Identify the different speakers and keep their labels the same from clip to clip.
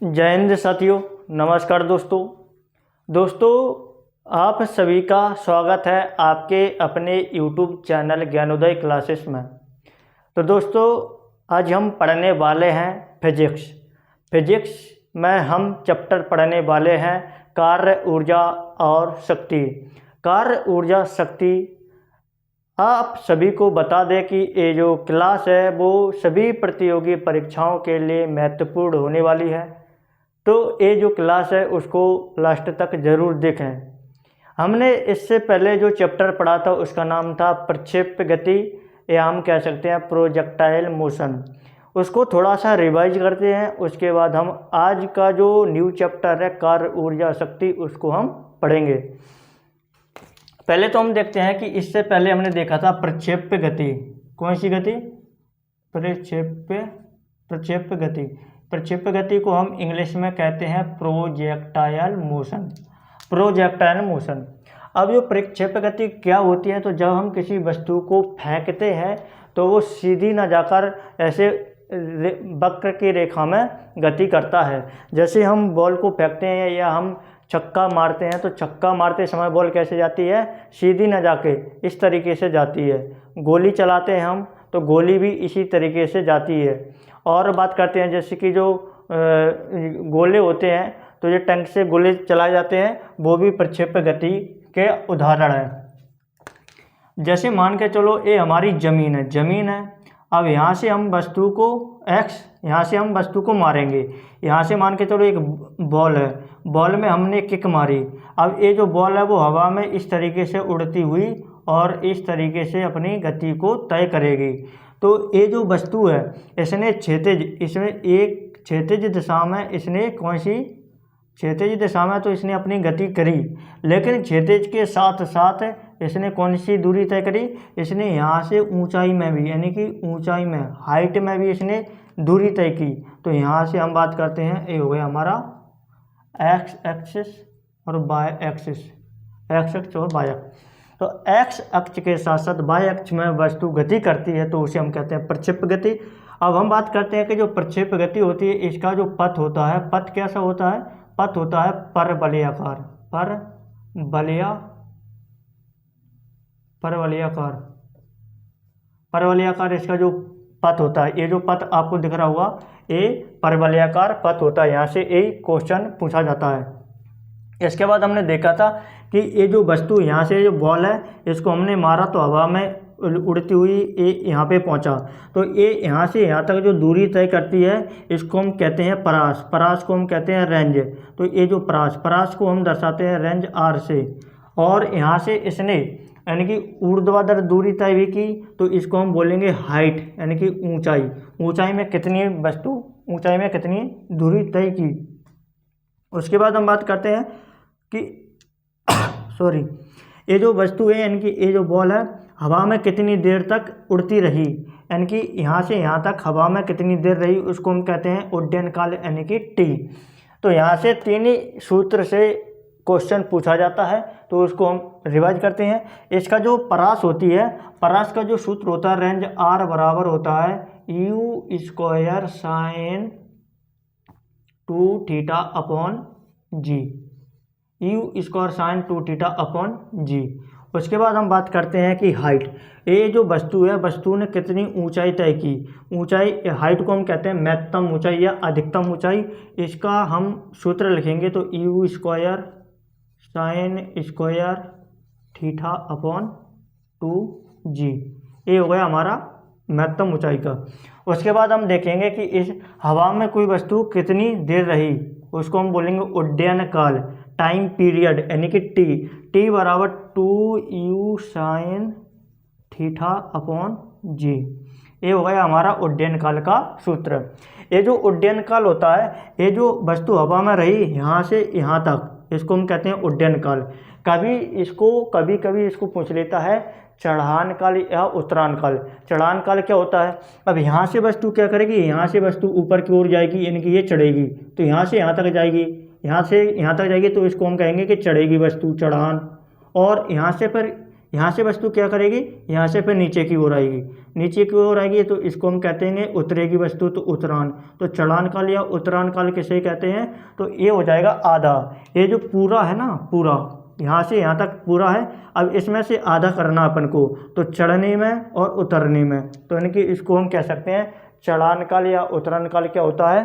Speaker 1: जय हिंद साथियों, नमस्कार दोस्तों। आप सभी का स्वागत है आपके अपने YouTube चैनल ज्ञानोदय क्लासेस में। तो दोस्तों, आज हम पढ़ने वाले हैं फिजिक्स में हम चैप्टर पढ़ने वाले हैं कार्य, ऊर्जा और शक्ति। कार्य, ऊर्जा, शक्ति आप सभी को बता दें कि ये जो क्लास है वो सभी प्रतियोगी परीक्षाओं के लिए महत्वपूर्ण होने वाली है। तो ये जो क्लास है उसको लास्ट तक ज़रूर देखें। हमने इससे पहले जो चैप्टर पढ़ा था उसका नाम था प्रक्षेप्य गति, या हम कह सकते हैं प्रोजेक्टाइल मोशन। उसको थोड़ा सा रिवाइज करते हैं, उसके बाद हम आज का जो न्यू चैप्टर है कार्य, ऊर्जा, शक्ति उसको हम पढ़ेंगे। पहले तो हम देखते हैं कि इससे पहले हमने देखा था प्रक्षेप्य गति। कौन सी गति? प्रक्षेप्य गति। प्रक्षेप्य गति को हम इंग्लिश में कहते हैं प्रोजेक्टाइल मोशन। अब जो प्रक्षेप्य गति क्या होती है, तो जब हम किसी वस्तु को फेंकते हैं तो वो सीधी ना जाकर ऐसे वक्र की रेखा में गति करता है। जैसे हम बॉल को फेंकते हैं या हम छक्का मारते हैं, तो छक्का मारते समय बॉल कैसे जाती है? सीधी ना जाके इस तरीके से जाती है। गोली चलाते हैं हम, तो गोली भी इसी तरीके से जाती है। और बात करते हैं जैसे कि जो गोले होते हैं, तो ये टैंक से गोले चलाए जाते हैं, वो भी प्रक्षेप्य गति के उदाहरण हैं। जैसे मान के चलो ये हमारी ज़मीन है। अब यहाँ से हम वस्तु को यहाँ से हम वस्तु को मारेंगे। यहाँ से मान के चलो एक बॉल है, बॉल में हमने किक मारी। अब ये जो बॉल है वो हवा में इस तरीके से उड़ती हुई और इस तरीके से अपनी गति को तय करेगी। तो ये जो वस्तु है इसमें एक क्षैतिज दिशा में इसने कौन सी क्षैतिज दिशा में तो इसने अपनी गति करी, लेकिन क्षैतिज के साथ साथ इसने कौन सी दूरी तय करी? इसने यहाँ से ऊंचाई में भी, यानी कि ऊंचाई में, हाइट में भी इसने दूरी तय की। तो यहाँ से हम बात करते हैं, ये हो गया हमारा एक्स एक्सिस और वाई एक्सिस, एक्स अक्ष और वाई अक्ष। तो एक्स अक्ष के साथ साथ वाई अक्ष में वस्तु गति करती है, तो उसे हम कहते हैं प्रक्षेप्य गति। अब हम बात करते हैं कि जो प्रक्षेप्य गति होती है इसका जो पथ होता है, पथ कैसा होता है? पथ होता है परवलयाकार इसका जो पथ होता है। ये जो पथ आपको दिख रहा होगा, ये परवलयाकार पथ होता है। यहाँ से ये क्वेश्चन पूछा जाता है। इसके बाद हमने देखा था कि ये जो वस्तु, यहाँ से जो बॉल है इसको हमने मारा तो हवा में उड़ती हुई ये यहाँ पे पहुँचा। तो ये यहाँ से यहाँ तक जो दूरी तय करती है इसको हम कहते हैं परास को हम कहते हैं रेंज। तो ये जो परास को हम दर्शाते हैं रेंज आर से। और यहाँ से इसने यानी कि ऊर्ध्वाधर दूरी तय भी की, तो इसको हम बोलेंगे हाइट, यानी कि ऊंचाई में कितनी दूरी तय की। उसके बाद हम बात करते हैं कि ये जो वस्तु है, यानी कि ये जो बॉल है हवा में कितनी देर तक उड़ती रही, यानी कि यहाँ से यहाँ तक हवा में कितनी देर रही, उसको हम कहते हैं उड्डयन काल, यानी कि टी। तो यहाँ से तीन ही सूत्र से क्वेश्चन पूछा जाता है, तो उसको हम रिवाइज करते हैं। इसका जो परास होती है, परास का जो सूत्र होता है रेंज आर बराबर होता है u square sine 2 theta upon g, u square sine 2 theta upon g. उसके बाद हम बात करते हैं कि हाइट, ये जो वस्तु है, वस्तु ने कितनी ऊंचाई तय की। हाइट को हम कहते हैं महत्तम ऊंचाई या अधिकतम ऊंचाई। इसका हम सूत्र लिखेंगे तो u square sine square theta upon 2g, ये हो गया हमारा महत्तम ऊंचाई का। उसके बाद हम देखेंगे कि इस हवा में कोई वस्तु कितनी देर रही, उसको हम बोलेंगे उड्डयन काल, टाइम पीरियड, यानी कि टी बराबर 2u साइन थीटा अपॉन जी। ये हो गया हमारा उड्डयन काल का सूत्र। ये जो उड्डयन काल होता है, ये जो वस्तु हवा में रही यहाँ से यहाँ तक, इसको हम कहते हैं उड्डयन काल। कभी कभी इसको पूछ लेता है चढ़ान काल या उत्तरायण काल। चढ़ान काल क्या होता है? अब यहाँ से वस्तु क्या करेगी, यहाँ से वस्तु ऊपर की ओर जाएगी, यानी कि ये चढ़ेगी, तो यहाँ से यहाँ तक जाएगी, यहाँ से यहाँ तक जाएगी, तो इसको हम कहेंगे कि चढ़ेगी वस्तु, चढ़ान। और यहाँ यहाँ से वस्तु क्या करेगी, यहाँ से फिर नीचे की ओर आएगी, नीचे की ओर आएगी तो इसको हम कहते हैं उतरेगी वस्तु, तो उतरान। तो चढ़ान काल या उतरान काल किसे कहते हैं, तो ये हो जाएगा आधा। ये जो पूरा है ना, पूरा यहाँ से यहाँ तक पूरा है, अब इसमें से आधा करना अपन को, तो चढ़ने में और उतरने में, तो यानी कि इसको हम कह सकते हैं चढ़ान काल या उतरान काल क्या होता है।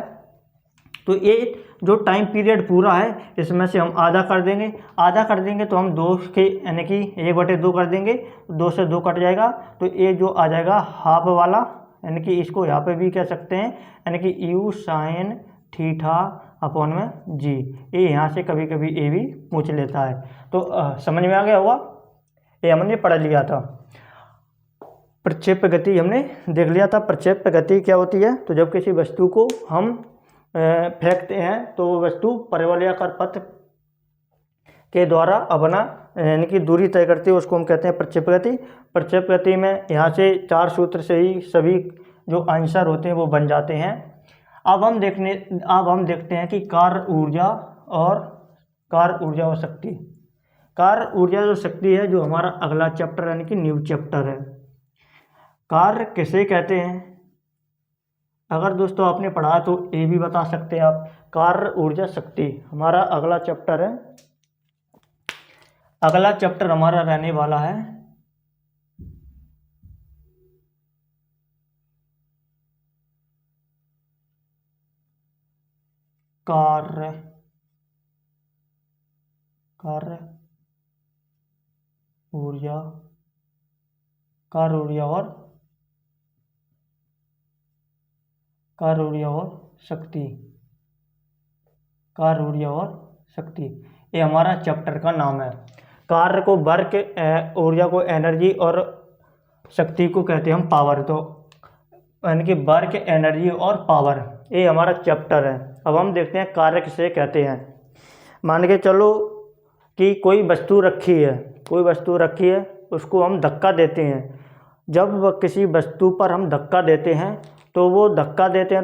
Speaker 1: तो ये जो टाइम पीरियड पूरा है इसमें से हम आधा कर देंगे, आधा कर देंगे तो हम 2 के यानी कि 1/2 कर देंगे, 2 से 2 कट जाएगा, तो ये जो आ जाएगा हाफ वाला, यानी कि इसको यहाँ पे भी कह सकते हैं, यानी कि यू साइन थीटा अपॉन में जी। ये यहाँ से कभी कभी ए भी पूछ लेता है। तो समझ में आ गया होगा, ये हमने पढ़ लिया था। प्रक्षेप्य गति हमने देख लिया था। प्रक्षेप्य गति क्या होती है, तो जब किसी वस्तु को हम फेंकते हैं तो वो वस्तु परिवलयाकार पथ के द्वारा अपना यानी कि दूरी तय करती है, उसको हम कहते हैं प्रक्षेप्य गति। प्रक्षेप्य गति में यहाँ से 4 सूत्र से ही सभी जो आंसर होते हैं वो बन जाते हैं। अब हम देखते हैं कि कार्य ऊर्जा और शक्ति। कार्य ऊर्जा जो शक्ति है, जो हमारा अगला चैप्टर यानी कि न्यू चैप्टर है। कार्य किसे कहते हैं, अगर दोस्तों आपने पढ़ा तो ये भी बता सकते हैं आप। कार्य ऊर्जा शक्ति हमारा अगला चैप्टर है। अगला चैप्टर हमारा रहने वाला है कार्य ऊर्जा और शक्ति। ये हमारा चैप्टर का नाम है। कार्य को वर्क, ऊर्जा को एनर्जी और शक्ति को कहते हैं हम पावर। तो यानी कि वर्क, एनर्जी और पावर, ये हमारा चैप्टर है। अब हम देखते हैं कार्य किसे कहते हैं। मान के चलो कि कोई वस्तु रखी है, उसको हम धक्का देते हैं। जब किसी वस्तु पर हम धक्का देते हैं तो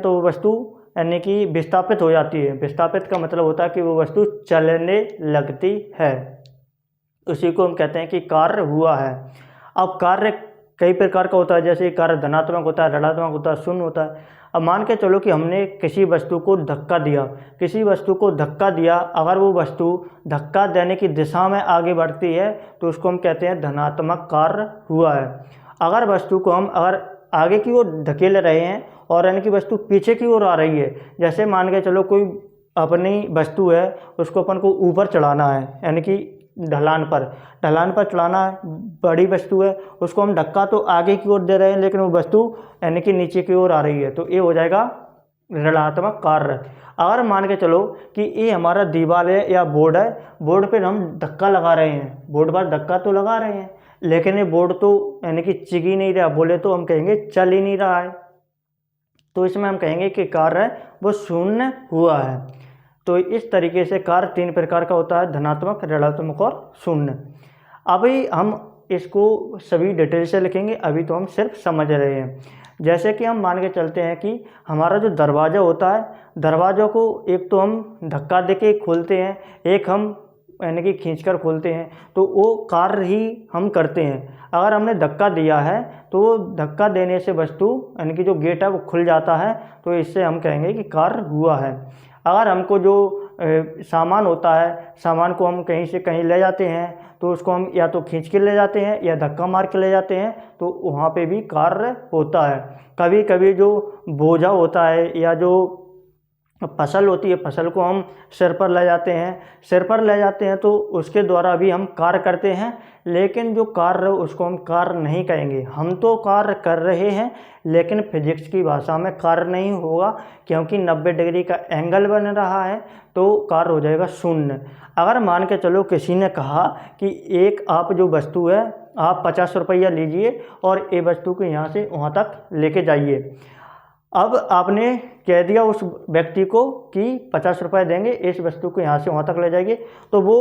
Speaker 1: वो वस्तु यानी कि विस्थापित हो जाती है। विस्थापित का मतलब होता है कि वो वस्तु चलने लगती है, उसी को हम कहते हैं कि कार्य हुआ है। अब कार्य कई प्रकार का होता है, जैसे कार्य धनात्मक होता है, ऋणात्मक होता है, शून्य होता है। अब मान के चलो कि हमने किसी वस्तु को धक्का दिया, अगर वो वस्तु धक्का देने की दिशा में आगे बढ़ती है तो उसको हम कहते हैं धनात्मक कार्य हुआ है। अगर वस्तु को हम आगे की ओर धकेल रहे हैं और यानी कि वस्तु पीछे की ओर आ रही है, जैसे मान के चलो कोई अपनी वस्तु है, उसको अपन को ऊपर चढ़ाना है, यानी कि ढलान पर चढ़ाना है, बड़ी वस्तु है, उसको हम धक्का तो आगे की ओर दे रहे हैं लेकिन वो वस्तु यानी कि नीचे की ओर आ रही है, तो ये हो जाएगा ऋणात्मक कार्य। अगर मान के चलो कि ये हमारा दीवार है या बोर्ड है, बोर्ड पर हम धक्का लगा रहे हैं, बोर्ड पर धक्का तो लगा रहे हैं लेकिन ये बोर्ड तो यानी कि चिग ही नहीं रहा, बोले तो हम कहेंगे चल ही नहीं रहा है, तो इसमें हम कहेंगे कि कार्य वो शून्य हुआ है। तो इस तरीके से कार्य 3 प्रकार का होता है, धनात्मक, ऋणात्मक और शून्य। अभी हम इसको सभी डिटेल से लिखेंगे, अभी तो हम सिर्फ समझ रहे हैं। जैसे कि हम मान के चलते हैं कि हमारा जो दरवाज़ा होता है, दरवाज़ों को एक तो हम धक्का देके खोलते हैं, एक हम यानी कि खींचकर खोलते हैं, तो वो कार्य ही हम करते हैं। अगर हमने धक्का दिया है तो वो धक्का देने से वस्तु यानी कि जो गेट है वो खुल जाता है, तो इससे हम कहेंगे कि कार्य हुआ है। अगर हमको जो सामान होता है, सामान को हम कहीं से कहीं ले जाते हैं तो उसको हम या तो खींच के ले जाते हैं या धक्का मार के ले जाते हैं, तो वहाँ पे भी कार्य होता है। कभी कभी जो बोझा होता है या जो फसल होती है, फसल को हम सिर पर ले जाते हैं तो उसके द्वारा भी हम कार्य करते हैं, लेकिन जो कार्य उसको हम कार्य नहीं कहेंगे। हम तो कार्य कर रहे हैं लेकिन फिजिक्स की भाषा में कार्य नहीं होगा, क्योंकि 90 डिग्री का एंगल बन रहा है, तो कार्य हो जाएगा शून्य। अगर मान के चलो किसी ने कहा कि एक आप जो वस्तु है आप 50 रुपया लीजिए और ये वस्तु को यहाँ से वहाँ तक लेके जाइए। अब आपने कह दिया उस व्यक्ति को कि 50 रुपये देंगे, इस वस्तु को यहाँ से वहाँ तक ले जाइए, तो वो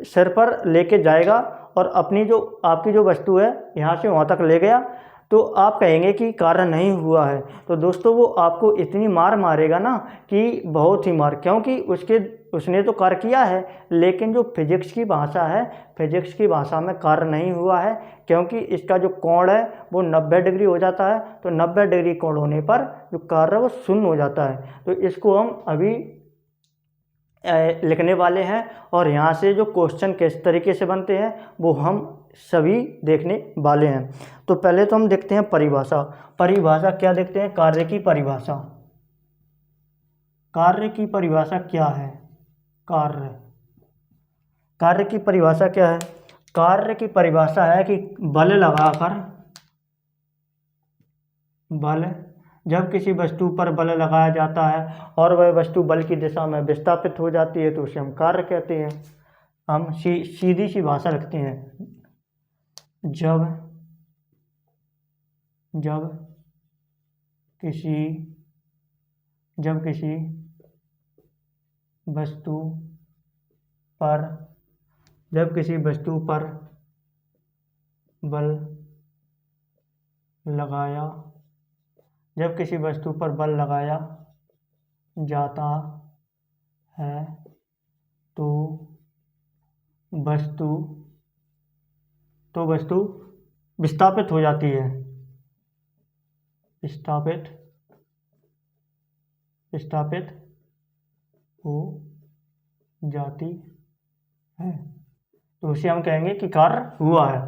Speaker 1: सिर पर लेके जाएगा और आपकी जो वस्तु है यहाँ से वहाँ तक ले गया। तो आप कहेंगे कि कार्य नहीं हुआ है, तो दोस्तों वो आपको इतनी मार मारेगा ना कि बहुत ही मार, क्योंकि उसने तो कार्य किया है, लेकिन जो फिजिक्स की भाषा है, फिजिक्स की भाषा में कार्य नहीं हुआ है, क्योंकि इसका जो कोण है वो 90 डिग्री हो जाता है। तो 90 डिग्री कोण होने पर जो कार्य है वो शून्य हो जाता है। तो इसको हम अभी लिखने वाले हैं, और यहाँ से जो क्वेश्चन किस तरीके से बनते हैं वो हम सभी देखने वाले हैं। तो पहले तो हम देखते हैं परिभाषा। परिभाषा क्या देखते हैं? कार्य की परिभाषा। कार्य की परिभाषा क्या है? कार्य की परिभाषा क्या है? कार्य की परिभाषा है कि बल लगाकर, जब किसी वस्तु पर बल लगाया जाता है और वह वस्तु बल की दिशा में विस्थापित हो जाती है तो उसे हम कार्य कहते हैं। हम सीधी सी भाषा रखते हैं। जब किसी वस्तु पर बल लगाया जाता है तो वस्तु विस्थापित हो जाती है। विस्थापित हो जाती है तो उसे हम कहेंगे कि कार्य हुआ है।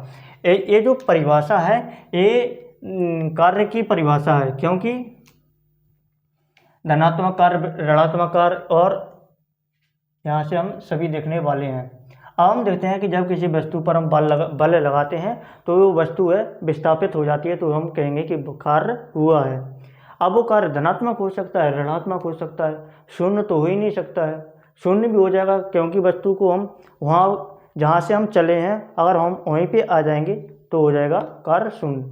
Speaker 1: ये जो परिभाषा है ये कार्य की परिभाषा है, क्योंकि धनात्मक कार्य, ऋणात्मक कार्य, और यहाँ से हम सभी देखने वाले हैं। अब हम देखते हैं कि जब किसी वस्तु पर हम बल लगाते हैं तो वो वस्तु है विस्थापित हो जाती है, तो हम कहेंगे कि कार्य हुआ है। अब वो कार्य धनात्मक हो सकता है, ऋणात्मक हो सकता है, शून्य तो हो ही नहीं सकता है। शून्य भी हो जाएगा, क्योंकि वस्तु को हम वहाँ जहाँ से हम चले हैं अगर हम वहीं पे आ जाएंगे तो हो जाएगा कार्य शून्य।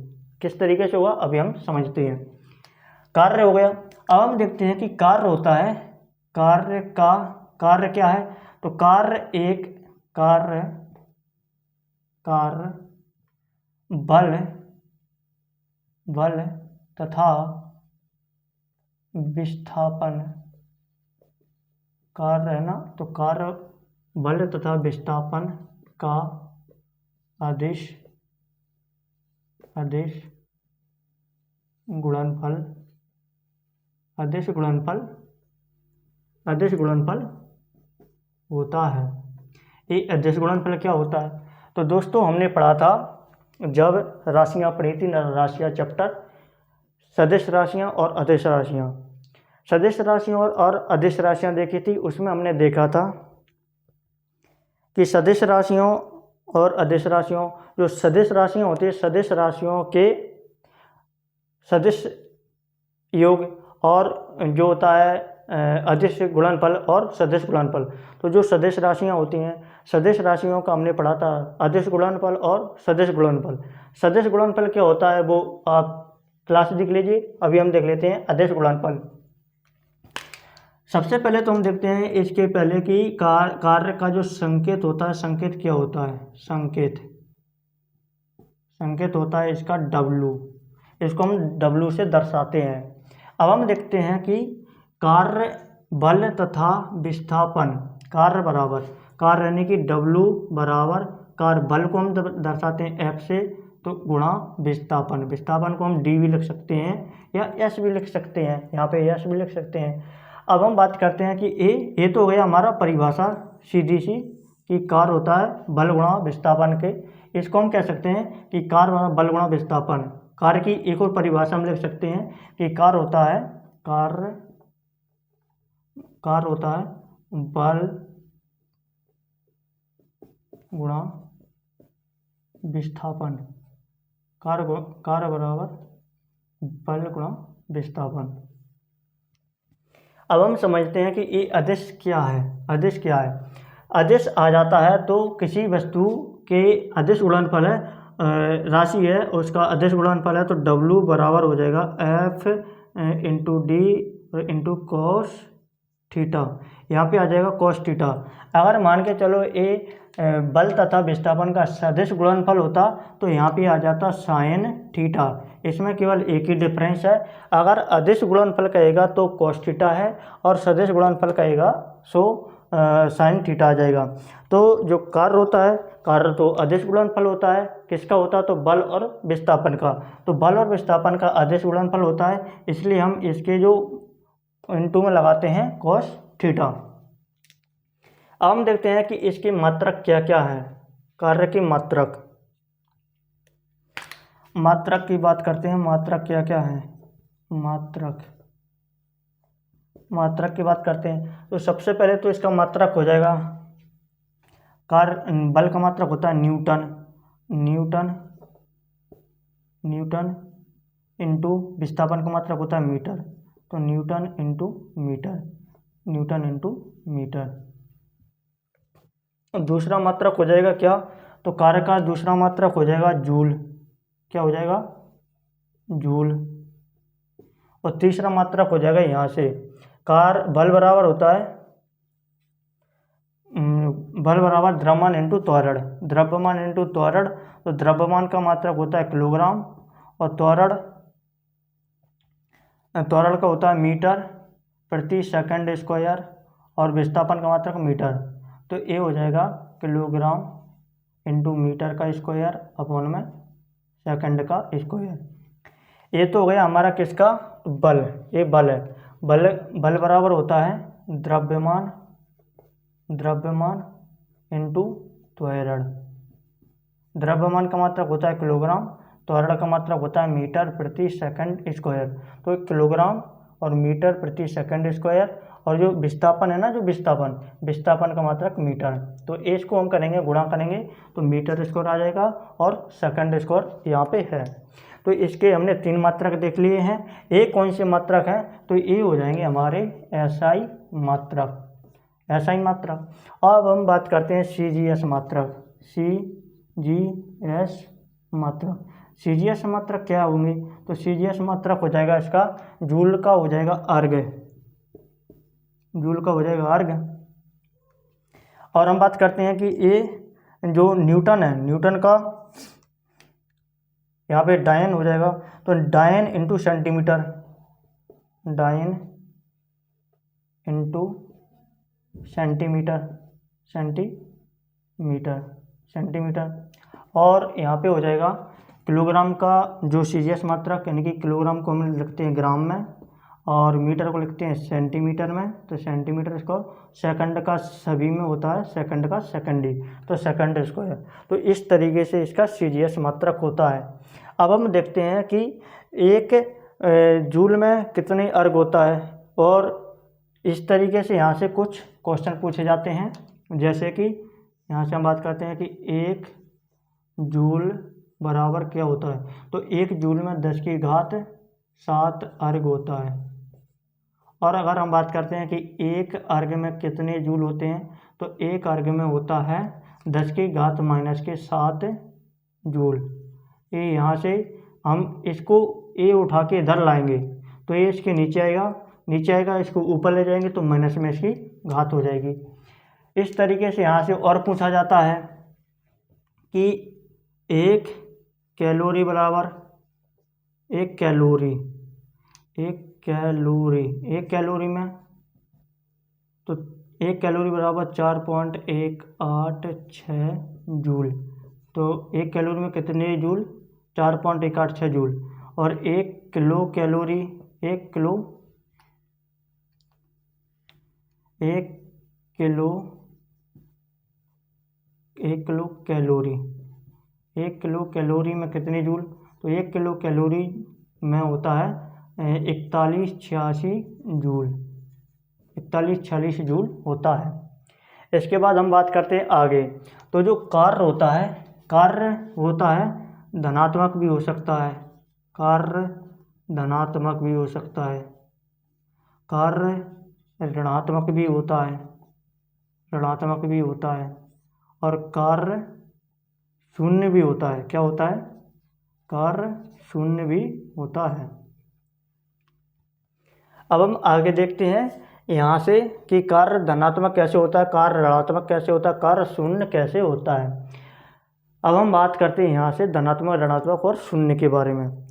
Speaker 1: किस तरीके से होगा अभी हम समझते हैं। कार्य हो गया। अब हम देखते हैं कि कार्य होता है, कार्य क्या है? तो कार्य बल तथा विस्थापन। कार्य है ना, तो कार्य बल तथा विस्थापन का अदिश गुणनफल होता है। ये अदिश गुणनफल क्या होता है? तो दोस्तों हमने पढ़ा था जब राशियाँ पढ़ी थी, राशियाँ चैप्टर, सदिश राशियाँ और अदिश राशियाँ। सदिश राशियाँ और अदिश राशियाँ देखी थी, उसमें हमने देखा था कि सदिश राशियों और अदिश राशियों, जो सदिश राशियाँ होती है, सदिश राशियों के सदिश योग, और जो होता है अदिश गुणनफल और सदिश गुणनफल। तो जो सदिश राशियाँ होती हैं, सदिश राशियों का हमने पढ़ा था अदिश गुणनफल और सदिश गुणनफल। सदिश गुणनफल क्या होता है वो आप क्लास देख लीजिए। अभी हम देख लेते हैं अदिश गुणनफल। सबसे पहले तो हम देखते हैं इसके पहले कि कार्य का जो संकेत होता है, संकेत क्या होता है? संकेत होता है इसका W। इसको हम W से दर्शाते हैं। अब हम देखते हैं कि कार्य बल तथा विस्थापन, कार्य यानी कि W बराबर कार्य बल को हम दर्शाते हैं F से, तो गुणा विस्थापन को हम D भी लिख सकते हैं या S भी लिख सकते हैं, यहाँ पे S भी लिख सकते हैं। अब हम बात करते हैं कि ये तो हो गया हमारा परिभाषा सीधी सी कि कार्य होता है बल गुणा विस्थापन के। इसको हम कह सकते हैं कि कार्य बल गुणा विस्थापन। कार्य की एक और परिभाषा हम लिख सकते हैं कि कार्य होता है बल गुणा विस्थापन। कार्य बराबर बल गुणा विस्थापन। अब हम समझते हैं कि ये अदिश क्या है। अदिश आ जाता है तो किसी वस्तु के अदिश गुणनफल है, राशि है, उसका अदिश गुणनफल है, तो W बराबर हो जाएगा F into D into cos theta, यहाँ पे आ जाएगा cos थीटा। अगर मान के चलो ए बल तथा विस्थापन का सदिश गुणनफल होता तो यहाँ पे आ जाता साइन थीटा। इसमें केवल एक ही डिफरेंस है, अगर अदिश गुणनफल कहेगा तो cos थीटा है और सदिश गुणनफल कहेगा सो साइन थीटा आ जाएगा। तो जो कार्य होता है, कार्य तो अदिश गुणनफल होता है, किसका होता है तो बल और विस्थापन का। तो बल और विस्थापन का अदिश गुणनफल होता है, इसलिए हम इसके जो इनटू में लगाते हैं cos थीटा। अब हम देखते हैं कि इसकी मात्रक क्या क्या है। कार्य की मात्रक, मात्रक की बात करते हैं। मात्रक क्या क्या है, मात्रक की बात करते हैं तो सबसे पहले तो इसका मात्रक हो जाएगा, कार्य बल का मात्रक होता है न्यूटन इंटू विस्थापन का मात्रक होता है मीटर। तो न्यूटन इंटू मीटर। दूसरा मात्रक हो जाएगा क्या, तो कार्य का दूसरा मात्रक हो जाएगा जूल। क्या हो जाएगा, जूल। और तीसरा मात्रक हो जाएगा यहाँ से, कार्य बल बराबर होता है बल बराबर द्रव्यमान इंटू त्वरण। द्रव्यमान इंटू त्वरण, तो द्रव्यमान का मात्रक होता है किलोग्राम और त्वरण का होता है मीटर प्रति सेकंड स्क्वायर और विस्थापन का मात्रक मीटर। तो ये हो जाएगा किलोग्राम इंटू मीटर का स्क्वायर अपॉन में सेकंड का स्क्वायर। ये तो हो गया हमारा किसका, बल। ये बल है। बल बराबर होता है द्रव्यमान इंटू त्वरण। द्रव्यमान का मात्रक होता है किलोग्राम, त्वरण का मात्रक होता है मीटर प्रति सेकंड स्क्वायर। तो किलोग्राम और मीटर प्रति सेकंड स्क्वायर, और जो विस्थापन है ना, जो विस्थापन का मात्रक मीटर। तो इसको हम करेंगे गुणा करेंगे तो मीटर स्क्वायर आ जाएगा और सेकंड स्क्वायर यहाँ पे है। तो इसके हमने 3 मात्रक देख लिए हैं। एक कौन से मात्रक है, तो ये हो जाएंगे हमारे एसआई मात्रक। अब हम बात करते हैं सीजीएस मात्रक। सीजीएस मात्रक क्या होंगे, तो सीजीएस मात्रक हो जाएगा इसका जूल का हो जाएगा अर्ग। और हम बात करते हैं कि ये जो न्यूटन है, न्यूटन का यहाँ पे डायन हो जाएगा, तो डायन इंटू सेंटीमीटर, सेंटीमीटर। और यहाँ पे हो जाएगा किलोग्राम का जो सीजीएस मात्रक, यानी कि किलोग्राम को हम लिखते हैं ग्राम में और मीटर को लिखते हैं सेंटीमीटर में। तो सेंटीमीटर स्क्वायर, सेकंड का सभी में होता है सेकंड का सेकंडी, तो सेकंड स्क्वायर। तो इस तरीके से इसका सीजीएस मात्रक होता है। अब हम देखते हैं कि एक जूल में कितने अर्ग होता है, और इस तरीके से यहाँ से कुछ क्वेश्चन पूछे जाते हैं। जैसे कि यहाँ से हम बात करते हैं कि 1 जूल बराबर क्या होता है, तो 1 जूल में 10 की घात 7 अर्ग होता है। और अगर हम बात करते हैं कि 1 अर्ग में कितने जूल होते हैं, तो 1 अर्ग में होता है 10 की घात -7 जूल। ये यहाँ से हम इसको ए उठा के इधर लाएंगे तो ये इसके नीचे आएगा, इसको ऊपर ले जाएंगे तो माइनस में इसकी घात हो जाएगी। इस तरीके से यहाँ से और पूछा जाता है कि 1 कैलोरी बराबर 1 कैलोरी में, तो 1 कैलोरी बराबर 4.186 जूल। तो 1 कैलोरी में कितने जूल, 4.186 जूल। और 1 किलो कैलोरी, 1 किलो कैलोरी में कितने जूल, तो 1 किलो कैलोरी में होता है 4146 जूल होता है। इसके बाद हम बात करते हैं आगे। तो जो कार्य होता है धनात्मक भी हो सकता है, कार्य ऋणात्मक भी होता है और कार्य शून्य भी होता है। क्या होता है, कार्य शून्य भी होता है। अब हम आगे देखते हैं यहाँ से कि कार्य धनात्मक कैसे होता है, कार्य ऋणात्मक कैसे होता है, कार्य शून्य कैसे होता है। अब हम बात करते हैं यहाँ से धनात्मक, ऋणात्मक और शून्य के बारे में।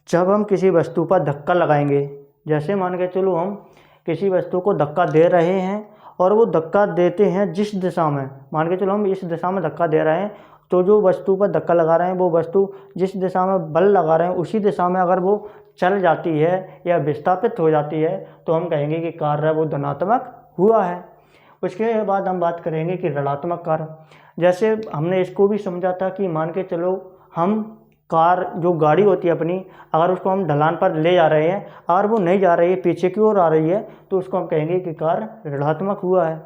Speaker 1: जब हम किसी वस्तु पर धक्का लगाएंगे, जैसे मान के चलो हम किसी वस्तु को धक्का दे रहे हैं और वो धक्का देते हैं जिस दिशा में, मान के चलो हम इस दिशा में धक्का दे रहे हैं, तो जो वस्तु पर धक्का लगा रहे हैं वो वस्तु जिस दिशा में बल लगा रहे हैं उसी दिशा में अगर वो चल जाती है या विस्थापित हो जाती है तो हम कहेंगे कि कार्य वो धनात्मक हुआ है। उसके बाद हम बात करेंगे कि ऋणात्मक कार्य। जैसे हमने इसको भी समझा था कि मान के चलो हम कार जो गाड़ी होती है अपनी, अगर उसको हम ढलान पर ले जा रहे हैं और वो नहीं जा रही है, पीछे की ओर आ रही है, तो उसको हम कहेंगे कि कार्य ऋणात्मक हुआ है।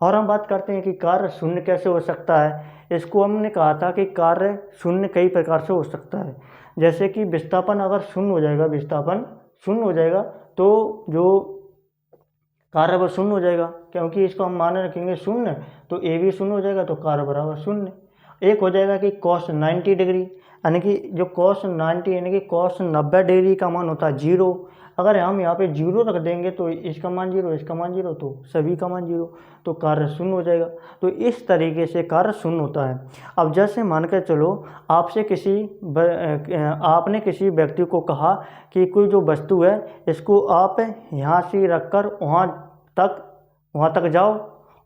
Speaker 1: और हम बात करते हैं कि कार्य शून्य कैसे हो सकता है। इसको हमने कहा था कि कार्य शून्य कई प्रकार से हो सकता है। जैसे कि विस्थापन अगर शून्य हो जाएगा, विस्थापन शून्य हो जाएगा तो जो कार्य वो शून्य हो जाएगा, क्योंकि इसको हम मान रखेंगे शून्य, तो ए भी शून्य हो जाएगा तो कार्य बराबर शून्य। एक हो जाएगा कि cos 90 डिग्री, यानी कि जो cos 90 यानी कि cos 90 डिग्री का मान होता है 0। अगर हम यहाँ पे 0 रख देंगे तो इसका मान 0, इसका मान 0, तो सभी का मान 0, तो कार्य शून्य हो जाएगा। तो इस तरीके से कार्य शून्य होता है। अब जैसे मान कर चलो आपने किसी व्यक्ति को कहा कि कोई जो वस्तु है इसको आप यहाँ से रख कर वहाँ तक जाओ,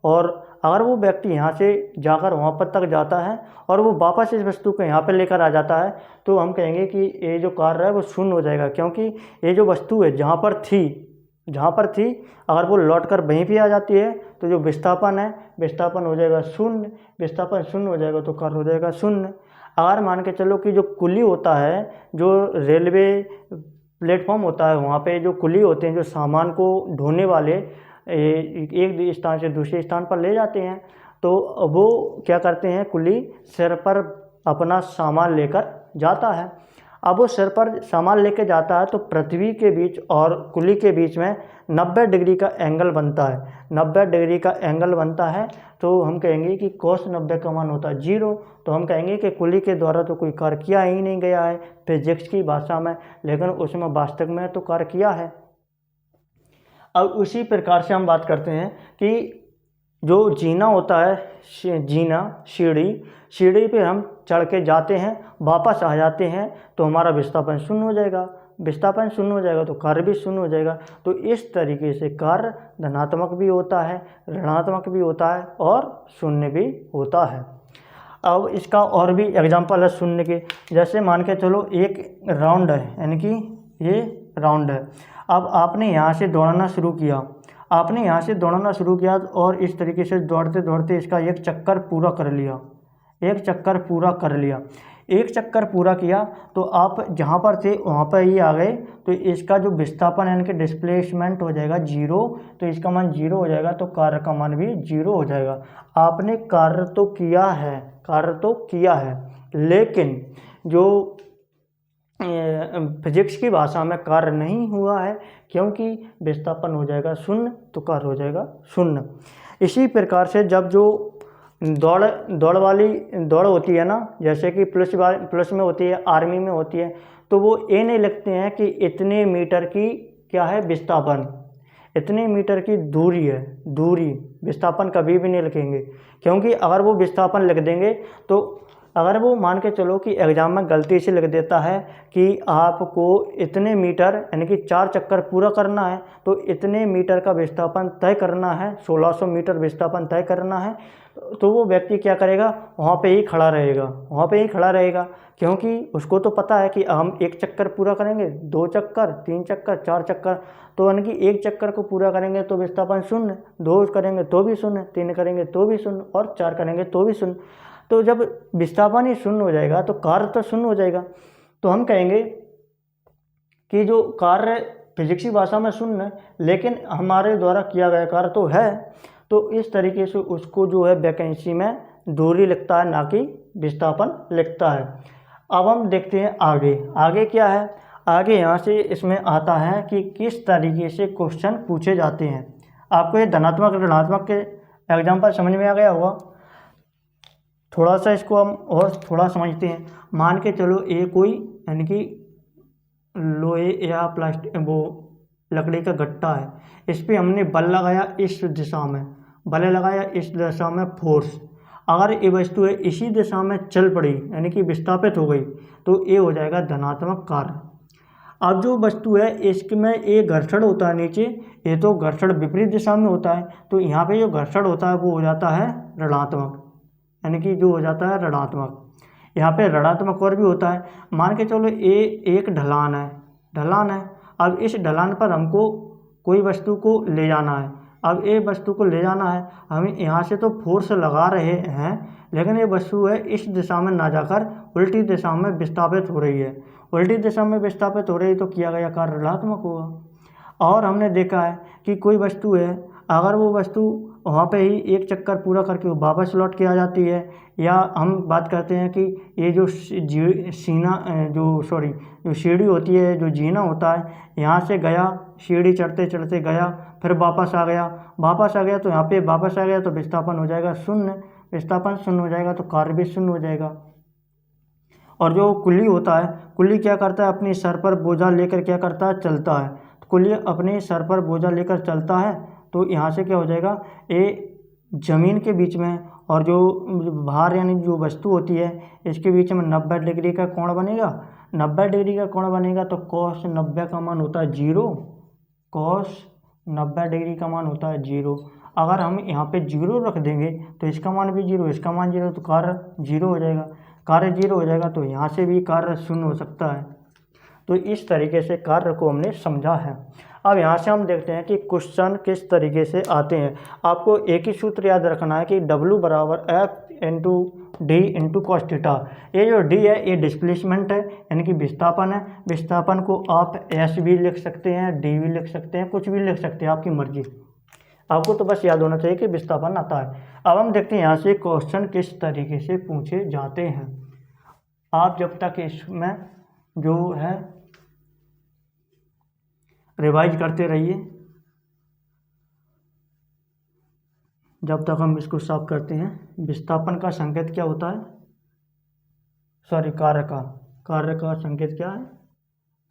Speaker 1: और अगर वो व्यक्ति यहाँ से जाकर वहाँ पर तक जाता है और वो वापस इस वस्तु को यहाँ पर लेकर आ जाता है, तो हम कहेंगे कि ये जो कार्य है वो शून्य हो जाएगा, क्योंकि ये जो वस्तु है जहाँ पर थी अगर वो लौट कर वहीं पे आ जाती है तो जो विस्थापन है, विस्थापन हो जाएगा शून्य, विस्थापन शून्य हो जाएगा तो कार्य हो जाएगा शून्य। अगर मान के चलो कि जो कुली होता है, जो रेलवे प्लेटफॉर्म होता है, वहाँ पे जो कुली होते हैं जो सामान को ढोने वाले एक स्थान से दूसरे स्थान पर ले जाते हैं, तो वो क्या करते हैं, कुली सिर पर अपना सामान लेकर जाता है। अब वो सिर पर सामान लेकर जाता है तो पृथ्वी के बीच और कुली के बीच में 90 डिग्री का एंगल बनता है। 90 डिग्री का एंगल बनता है तो हम कहेंगे कि cos 90 का मान होता है 0। तो हम कहेंगे कि कुली के द्वारा तो कोई कार्य किया ही नहीं गया है फिजिक्स की भाषा में, लेकिन उसमें वास्तव में तो कार्य किया है। अब उसी प्रकार से हम बात करते हैं कि जो जीना होता है, जीना सीढ़ी पे हम चढ़ के जाते हैं, वापस आ जाते हैं तो हमारा विस्थापन शून्य हो जाएगा, विस्थापन शून्य हो जाएगा तो कार्य भी शून्य हो जाएगा। तो इस तरीके से कार्य धनात्मक भी होता है, ऋणात्मक भी होता है और शून्य भी होता है। अब इसका और भी एग्जांपल है शून्य के। जैसे मान के चलो एक राउंड है, यानी कि ये राउंड है। अब आपने यहाँ से दौड़ना शुरू किया, और इस तरीके से दौड़ते दौड़ते इसका एक चक्कर पूरा कर लिया। एक चक्कर पूरा किया तो आप जहाँ पर थे वहाँ पर ही आ गए, तो इसका जो विस्थापन यानी कि डिस्प्लेसमेंट हो जाएगा 0, तो इसका मान 0 हो जाएगा, तो कार्य का मान भी 0 हो जाएगा। आपने कार्य तो किया है, लेकिन जो फिजिक्स की भाषा में कार्य नहीं हुआ है, क्योंकि विस्थापन हो जाएगा शून्य तो कार्य हो जाएगा शून्य। इसी प्रकार से जब जो दौड़ होती है ना, जैसे कि पुलिस में होती है, आर्मी में होती है, तो वो ये नहीं लिखते हैं कि इतने मीटर की क्या है विस्थापन, इतने मीटर की दूरी विस्थापन कभी भी नहीं लिखेंगे, क्योंकि अगर वो विस्थापन लिख देंगे तो अगर वो मान के चलो कि एग्ज़ाम में गलती से लिख देता है कि आपको इतने मीटर यानी कि 4 चक्कर पूरा करना है, तो इतने मीटर का विस्थापन तय करना है, 1600 मीटर विस्थापन तय करना है, तो वो व्यक्ति क्या करेगा, वहाँ पे ही खड़ा रहेगा, क्योंकि उसको तो पता है कि हम 1 चक्कर पूरा करेंगे, 2 चक्कर, 3 चक्कर, 4 चक्कर, तो यानी कि 1 चक्कर को पूरा करेंगे तो विस्थापन शून्य, 2 करेंगे तो भी शून्य, 3 करेंगे तो भी शून्य और 4 करेंगे तो भी शून्य। तो जब विस्थापन ही शून्य हो जाएगा तो कार्य तो शून्य हो जाएगा। तो हम कहेंगे कि जो कार्य फिजिक्स की भाषा में शून्य है, लेकिन हमारे द्वारा किया गया कार्य तो है, तो इस तरीके से उसको जो है वैकेंसी में दूरी लिखता है, ना कि विस्थापन लिखता है। अब हम देखते हैं आगे क्या है। आगे यहाँ से इसमें आता है कि किस तरीके से क्वेश्चन पूछे जाते हैं। आपको ये धनात्मक ऋणात्मक के एग्जाम्पल समझ में आ गया होगा। थोड़ा सा इसको हम और थोड़ा समझते हैं। मान के चलो ये कोई यानी कि लोहे या प्लास्टिक वो लकड़ी का गट्टा है, इस पे हमने बल लगाया इस दिशा में, बल लगाया इस दिशा में फोर्स, अगर ये वस्तु है इसी दिशा में चल पड़ी यानी कि विस्थापित हो गई तो ये हो जाएगा धनात्मक कार्य। अब जो वस्तु है इसमें एक घर्षण होता है नीचे, ये तो घर्षण विपरीत दिशा में होता है, तो यहाँ पे जो घर्षण होता है वो हो जाता है ऋणात्मक, यानी कि जो हो जाता है ऋणात्मक। यहाँ पे ऋणात्मक और भी होता है, मान के चलो ये एक ढलान है, अब इस ढलान पर हमको कोई वस्तु को ले जाना है, अब ये वस्तु को ले जाना है, हम यहाँ से तो फोर्स लगा रहे हैं लेकिन ये वस्तु है इस दिशा में ना जाकर उल्टी दिशा में विस्थापित हो रही है, उल्टी दिशा में विस्थापित हो रही तो किया गया कार्य ऋणात्मक होगा। और हमने देखा है कि कोई वस्तु है, अगर वो वस्तु वहाँ पे ही एक चक्कर पूरा करके वो वापस लौट के आ जाती है, या हम बात करते हैं कि ये जो जो सीढ़ी होती है, जो जीना होता है, यहाँ से गया सीढ़ी चढ़ते चढ़ते गया फिर वापस आ गया तो यहाँ पे वापस आ गया तो विस्थापन हो जाएगा शून्य, विस्थापन शून्य हो जाएगा तो कार्य भी शून्य हो जाएगा। और जो कुल्ली होता है, कुल्ली क्या करता है, अपने सर पर बोझा लेकर क्या करता है, चलता है, तो कुल्ली अपने सर पर बोझा लेकर चलता है तो यहाँ से क्या हो जाएगा, ये ज़मीन के बीच में और जो भार यानी जो वस्तु होती है इसके बीच में 90 डिग्री का कोण बनेगा, 90 डिग्री का कोण बनेगा तो cos 90 का मान होता है 0, cos 90 डिग्री का मान होता है 0। अगर हम यहाँ पे 0 रख देंगे तो इसका मान भी 0, इसका मान 0, तो कार्य 0 हो जाएगा, कार्य 0 हो जाएगा तो यहाँ से भी कार्य शून्य हो सकता है। तो इस तरीके से कार्य को हमने समझा है। अब यहाँ से हम देखते हैं कि क्वेश्चन किस तरीके से आते हैं। आपको एक ही सूत्र याद रखना है कि W बराबर F into D into cos theta. ये जो D है ये डिस्प्लेसमेंट है यानी कि विस्थापन है, विस्थापन को आप S भी लिख सकते हैं, D भी लिख सकते हैं, कुछ भी लिख सकते हैं, आपकी मर्जी। आपको तो बस याद होना चाहिए कि विस्थापन आता है। अब हम देखते हैं यहाँ से क्वेश्चन किस तरीके से पूछे जाते हैं। आप जब तक इसमें जो है रिवाइज करते रहिए, जब तक हम इसको साफ करते हैं। विस्थापन का संकेत क्या होता है, सॉरी कार्य का संकेत क्या है,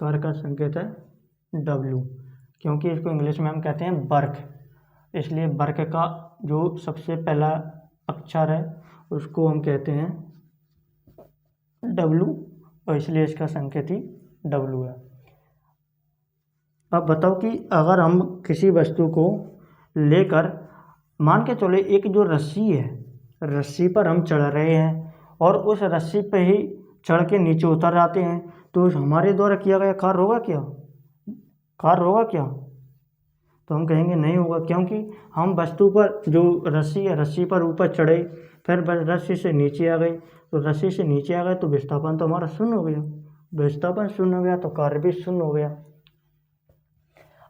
Speaker 1: कार्य का संकेत है W, क्योंकि इसको इंग्लिश में हम कहते हैं वर्क, इसलिए वर्क का जो सबसे पहला अक्षर है उसको हम कहते हैं W, और इसलिए इसका संकेत ही W है। अब बताओ कि अगर हम किसी वस्तु को लेकर मान के चले एक जो रस्सी है, रस्सी पर हम चढ़ रहे हैं और उस रस्सी पे ही चढ़ के नीचे उतर जाते हैं तो हमारे द्वारा किया गया कार्य होगा क्या, तो हम कहेंगे नहीं होगा, क्योंकि हम वस्तु पर जो रस्सी है रस्सी पर ऊपर चढ़े फिर रस्सी से नीचे आ गए, तो रस्सी से नीचे आ गए तो विस्थापन तो हमारा शून्य हो गया, विस्थापन शून्य हो गया तो कार्य भी शून्य हो गया।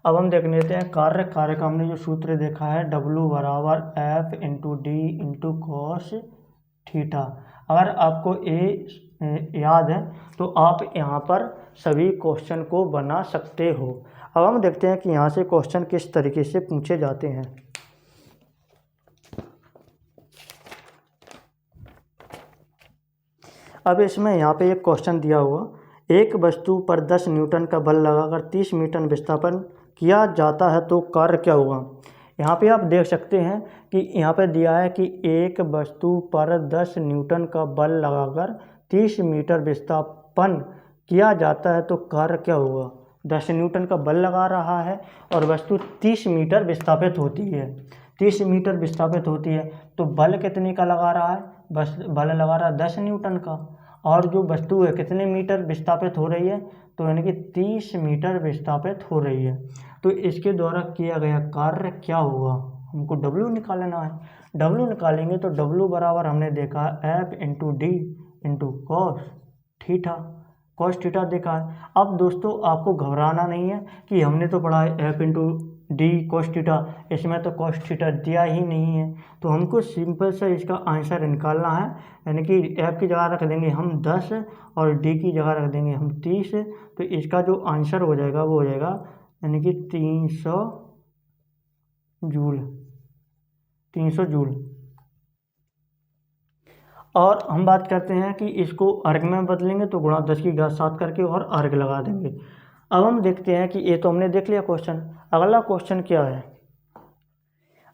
Speaker 1: अब हम देख लेते हैं कार्य का हमने जो सूत्र देखा है W बराबर F into D into cos theta. अगर आपको ये याद है तो आप यहाँ पर सभी क्वेश्चन को बना सकते हो। अब हम देखते हैं कि यहाँ से क्वेश्चन किस तरीके से पूछे जाते हैं। अब इसमें यहाँ पे एक क्वेश्चन दिया हुआ, एक वस्तु पर 10 न्यूटन का बल लगाकर 30 मीटर विस्थापन किया जाता है तो कार्य क्या होगा। यहाँ पे आप देख सकते हैं कि यहाँ पे दिया है कि एक वस्तु पर 10 न्यूटन का बल लगाकर 30 मीटर विस्थापन किया जाता है तो कार्य क्या होगा। 10 न्यूटन का बल लगा रहा है और वस्तु 30 मीटर विस्थापित होती है, 30 मीटर विस्थापित होती है तो बल कितने का लगा रहा है, बस बल लगा रहा है 10 न्यूटन का, और जो वस्तु है कितने मीटर विस्थापित हो रही है, तो यानी कि 30 मीटर विस्थापित हो रही है। तो इसके द्वारा किया गया कार्य क्या होगा, हमको W निकालना है। W निकालेंगे तो W बराबर हमने देखा F into D into cos theta देखा है। अब दोस्तों आपको घबराना नहीं है कि हमने तो पढ़ा है F into D cos theta, इसमें तो कॉस थीटा दिया ही नहीं है, तो हमको सिंपल से इसका आंसर निकालना है, यानी कि F की जगह रख देंगे हम 10 और D की जगह रख देंगे हम 30, तो इसका जो आंसर हो जाएगा वो हो जाएगा यानी कि 300 जूल। और हम बात करते हैं कि इसको अर्ग में बदलेंगे तो गुणा 10 की घात 7 करके और अर्ग लगा देंगे। अब हम देखते हैं कि ये तो हमने देख लिया क्वेश्चन। अगला क्वेश्चन क्या है?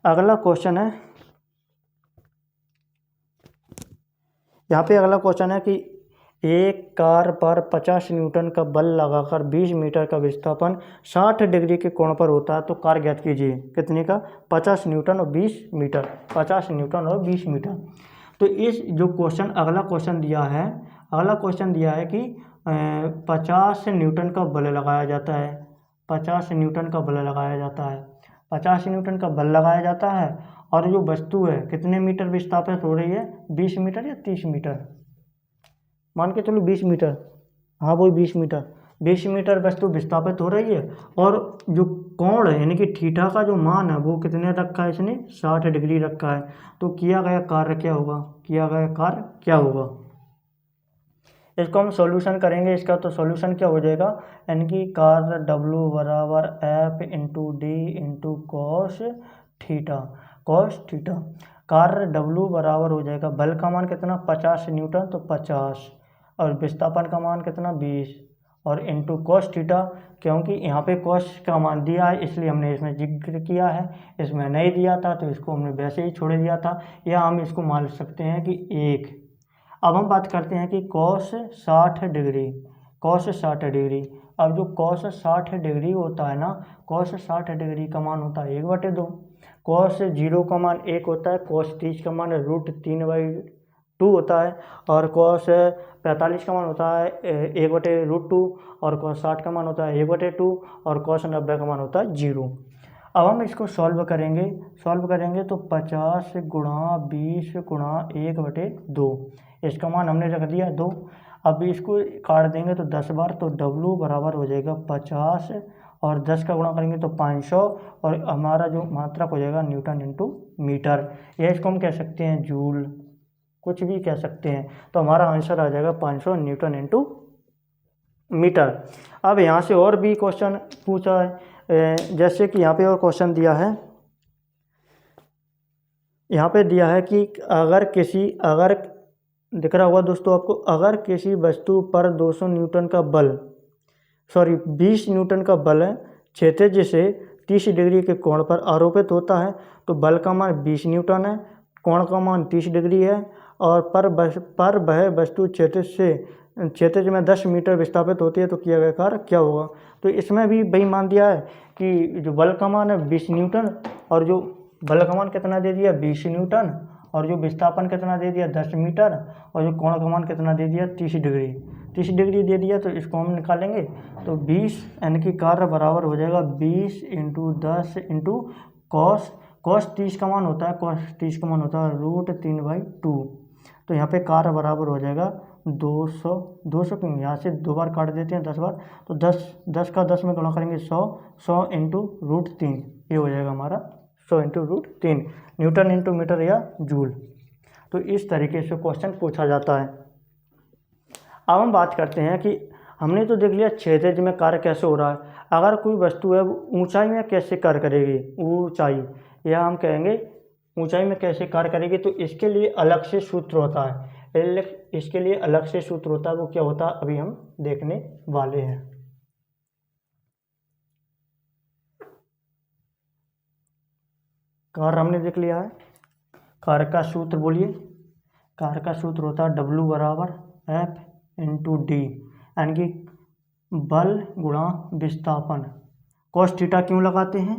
Speaker 1: अगला क्वेश्चन है, यहाँ पे अगला क्वेश्चन है कि एक कार पर 50 न्यूटन का बल लगाकर 20 मीटर का विस्थापन 60 डिग्री के कोण पर होता है, तो कार ज्ञात कीजिए। कितने का? 50 न्यूटन और 20 मीटर, 50 न्यूटन और 20 मीटर। तो इस जो क्वेश्चन अगला क्वेश्चन दिया है, अगला क्वेश्चन दिया है कि 50 न्यूटन का बल लगाया जाता है, 50 न्यूटन का बल लगाया जाता है, 50 न्यूटन का बल लगाया जाता है, और जो वस्तु है कितने मीटर विस्थापित हो रही है? 20 मीटर या 30 मीटर, मान के चलो 20 मीटर, हाँ वही 20 मीटर, 20 मीटर वस्तु विस्थापित हो रही है, और जो कोण है यानी कि थीटा का जो मान है वो कितने रखा है इसने? 60 डिग्री रखा है। तो किया गया कार्य क्या होगा? किया गया कार्य क्या होगा? इसको हम सॉल्यूशन करेंगे। इसका तो सॉल्यूशन क्या हो जाएगा? यानी कि कार्य W बराबर F into D into cos theta, cos theta. कार्य W बराबर हो जाएगा, बल का मान कितना? 50 न्यूटन, तो 50, और विस्थापन का मान कितना? 20, और इंटू कॉस थीटा, क्योंकि यहाँ पे कॉस का मान दिया है इसलिए हमने इसमें जिक्र किया है, इसमें नहीं दिया था तो इसको हमने वैसे ही छोड़ दिया था, या हम इसको मान सकते हैं कि 1। अब हम बात करते हैं कि कॉस 60 डिग्री, कॉस 60 डिग्री। अब जो कॉस 60 डिग्री होता है ना, कॉस 60 डिग्री का मान होता है 1/2, कॉस 0 का मान 1 होता है, कॉस 30 का मान √3/2 होता है, और कॉस 45 का मान होता है 1/√2, और कॉस 60 का मान होता है 1/2, और कॉस 90 का मान होता है 0। अब हम इसको सॉल्व करेंगे तो 50 गुणा 20 गुणा 1/2, इसका मान हमने रख दिया 2। अब इसको काट देंगे तो 10 बार, तो W बराबर हो जाएगा 50, और 10 का गुणा करेंगे तो 500, और हमारा जो मात्रक हो जाएगा न्यूटन इंटू मीटर, या इसको हम कह सकते हैं जूल, कुछ भी कह सकते हैं। तो हमारा आंसर आ जाएगा 500 न्यूटन इंटू मीटर। अब यहाँ से और भी क्वेश्चन पूछा है, जैसे कि यहाँ पे और क्वेश्चन दिया है, यहाँ पे दिया है कि अगर दिख रहा होगा दोस्तों आपको, अगर किसी वस्तु पर 200 न्यूटन का बल 20 न्यूटन का बल है, क्षैतिज से 30 डिग्री के कोण पर आरोपित होता है, तो बल का मान 20 न्यूटन है, कोण का मान 30 डिग्री है, और पर वह वस्तु क्षैतिज में 10 मीटर विस्थापित होती है, तो किया गया कार्य क्या होगा? तो इसमें भी वही मान दिया है कि जो बल का मान है 20 न्यूटन, और जो बल का मान कितना दे दिया? 20 न्यूटन, और जो विस्थापन कितना दे दिया? 10 मीटर, और जो कोण का मान कितना दे दिया? 30 डिग्री, 30 डिग्री दे दिया। तो इसको हम निकालेंगे तो 20 यानी कि कार्य बराबर हो जाएगा 20 इंटू 10 इंटू कॉस 30 का मान होता है, कॉस 30 का मान होता है √3/2। तो यहाँ पे कार्य बराबर हो जाएगा 200 क्यों, यहाँ से 2 बार काट देते हैं 10 बार, तो 10 का 10 में गुणा करेंगे 100 इंटू √3, ये हो जाएगा हमारा 100 इंटू √3 न्यूटन इंटू मीटर या जूल। तो इस तरीके से क्वेश्चन पूछा जाता है। अब हम बात करते हैं कि हमने तो देख लिया क्षैतिज में कार्य कैसे हो रहा है, अगर कोई वस्तु है वो ऊंचाई में कैसे कार्य करेगी, ऊंचाई, या हम कहेंगे ऊंचाई में कैसे कार्य करेगी, तो इसके लिए अलग से सूत्र होता है, इसके लिए अलग से सूत्र होता है। वो क्या होता है अभी हम देखने वाले हैं। कार्य हमने देख लिया है, कार्य का सूत्र बोलिए। कार्य का सूत्र होता है W बराबर F इंटू डी, यानी कि बल गुणा विस्थापन। कॉस थीटा क्यों लगाते हैं?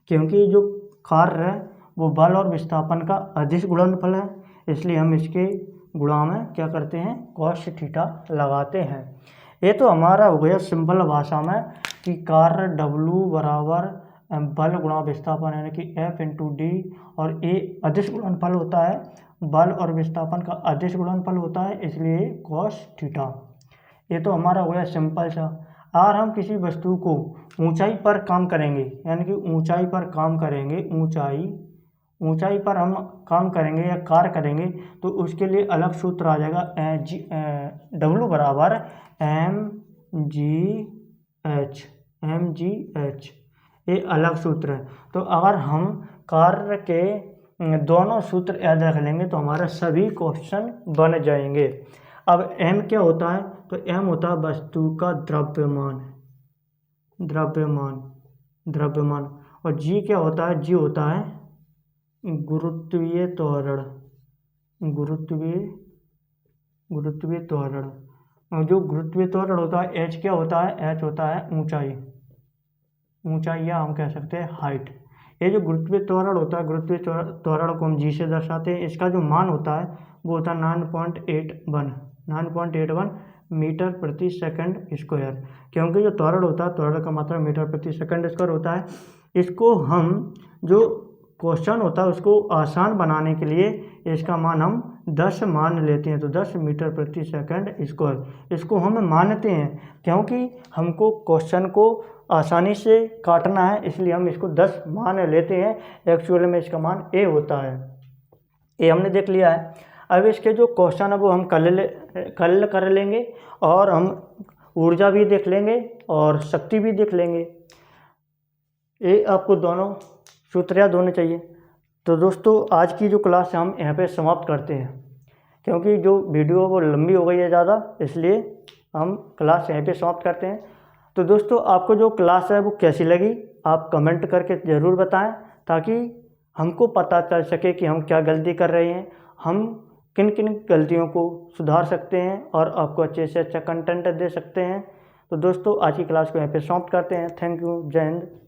Speaker 1: क्योंकि जो कार्य है वो बल और विस्थापन का अदिश गुणनफल है, इसलिए हम इसके गुणा में क्या करते हैं? कॉस थीटा लगाते हैं। ये तो हमारा हो गया सिंपल भाषा में कि कार्य W बराबर बल गुणा विस्थापन यानी कि F इंटू डी, और ये अदिश गुणनफल होता है, बल और विस्थापन का अदिश गुणनफल होता है, इसलिए कॉस थीटा। ये तो हमारा हो गया सिंपल सा। और हम किसी वस्तु को ऊंचाई पर काम करेंगे, यानी कि ऊंचाई पर काम करेंगे, ऊंचाई पर हम काम करेंगे या कार्य करेंगे, तो उसके लिए अलग सूत्र आ जाएगा W बराबर mgh, ये अलग सूत्र है। तो अगर हम कार्य के दोनों सूत्र याद रख लेंगे तो हमारा सभी क्वेश्चन बन जाएंगे। अब m क्या होता है? तो m होता है वस्तु का द्रव्यमान, द्रव्यमान, द्रव्यमान। और जी क्या होता है? जी होता है गुरुत्वीय त्वरण, गुरुत्वीय त्वरण। और जो गुरुत्वीय त्वरण होता है, एच क्या होता है? एच होता है ऊंचाई, ऊंचाई या हम कह सकते हैं हाइट। ये जो गुरुत्वीय त्वरण होता है, गुरुत्वीय त्वरण को हम जी से दर्शाते हैं। इसका जो मान होता है वो होता है 9.81 मीटर प्रति सेकंड स्क्वायर। क्योंकि जो त्वरण होता है, त्वरण का मात्रा मीटर प्रति सेकंड स्क्वायर होता है। इसको हम जो क्वेश्चन होता है उसको आसान बनाने के लिए इसका मान हम 10 मान लेते हैं। तो 10 मीटर प्रति सेकंड स्क्वायर इसको हम मानते हैं, क्योंकि हमको क्वेश्चन को आसानी से काटना है, इसलिए हम इसको 10 मान लेते हैं। एक्चुअल में इसका मान ए होता है। ये हमने देख लिया है। अब इसके जो क्वेश्चन है वो हम कल कर लेंगे, और हम ऊर्जा भी देख लेंगे और शक्ति भी देख लेंगे। ये आपको दोनों सूत्र याद होने चाहिए। तो दोस्तों, आज की जो क्लास है हम यहाँ पे समाप्त करते हैं, क्योंकि जो वीडियो है वो लंबी हो गई है ज़्यादा, इसलिए हम क्लास यहाँ पे समाप्त करते हैं। तो दोस्तों, आपको जो क्लास है वो कैसी लगी आप कमेंट करके ज़रूर बताएं, ताकि हमको पता चल सके कि हम क्या गलती कर रहे हैं, हम किन किन गलतियों को सुधार सकते हैं और आपको अच्छे से अच्छा कंटेंट दे सकते हैं। तो दोस्तों, आज की क्लास को यहाँ पे समाप्त करते हैं। Thank you. जय हिंद।